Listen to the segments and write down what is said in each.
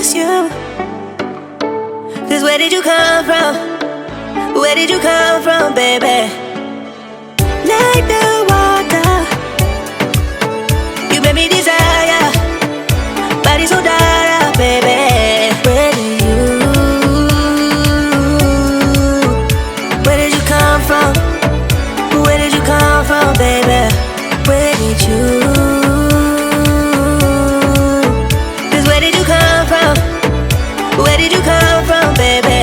miss you. 'Cause where did you come from? Where did you come from, baby? Like the water, you made me desire. Body so dark, baby. Where did you come from? Where did you come from, baby? Where did you? 'Cause where did you come from? Where did you come from, baby?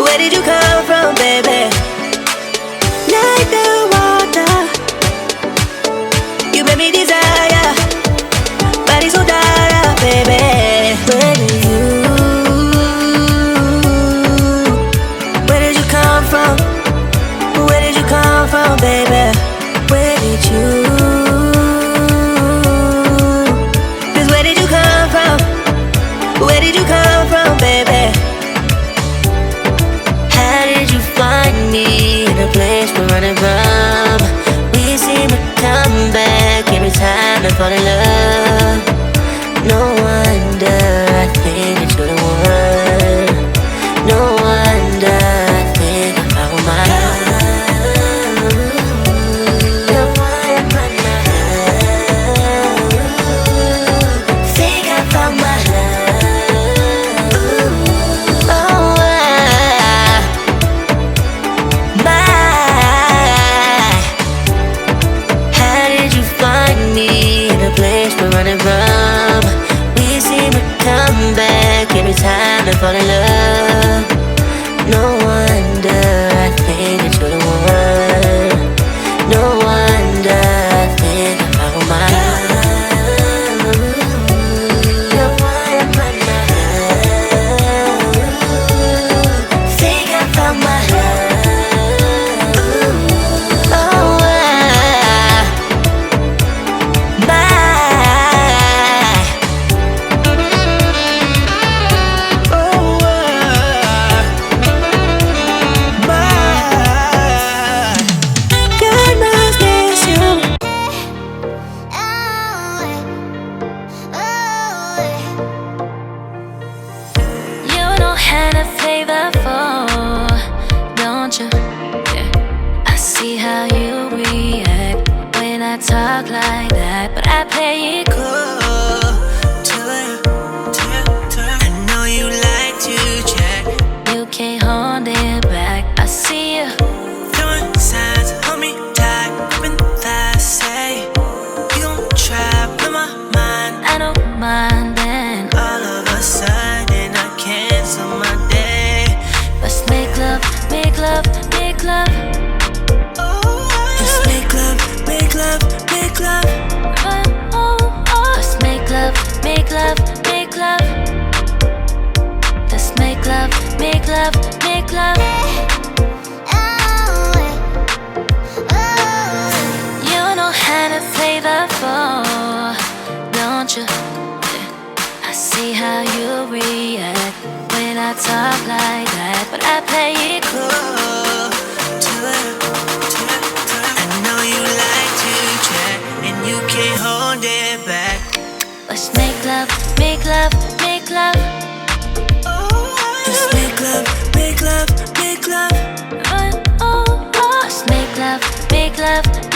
Where did you come from, baby? Like the water, you made me desire. Body so dark, baby. Where did you come from? Where did you come from, baby? Where did you? 'Cause where did you come from? Where did you come from, baby? Find me in a place we're running from. We seem to come back every time I fall in love. No wonder I think that you're the one. No wonder I think I found my love. No wonder I think I found my love. Running from, we seem to come back every time I fall in love. No wonder I think that you're the one. No wonder I think I found my love. No wonder I think I found my love. Talk like that, but I play it cool to it. I know you like to check. You can't hold it back. I see you throwing signs, hold me tight, gripping thighs. Say you gon' try, blow my mind. I don't mind then. All of a sudden I cancel my day. Let's make love, make love, make love. Let's make love, make love, make love. Let's make love, make love, make love. Let's make love, make love, make love. You know how to play the fool, don't you? I see how you react when I talk like that, but I play it cool to it. I know you like to check, and you can't hold it back. Let's make love, make love, make love. Let's make love, make love, make love. Let's make love, make love, make love.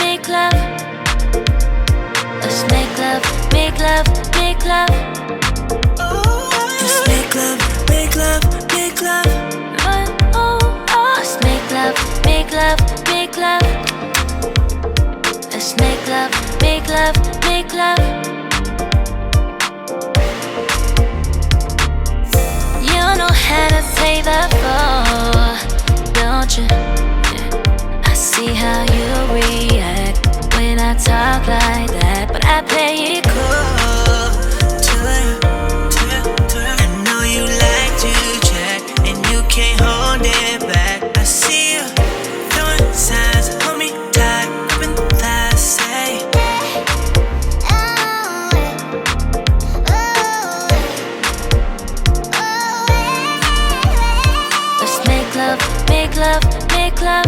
Let's make love, make love, make love. Let's make love, make love, make love. Let's make love, make love, make love. Let's make love, make love, make love. You know how to play the fool. love, make love.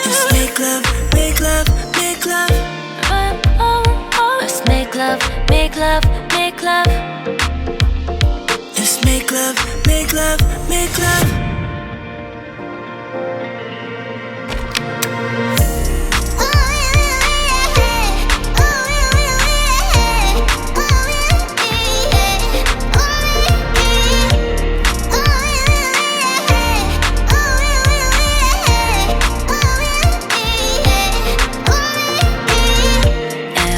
Let's make love, make love, make love. Let's make love, make love, make love. Let's make love, make love, make love.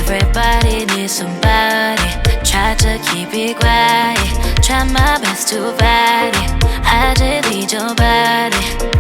Everybody needs somebody. Try to keep it quiet. Try my best to fight it. I just need your body.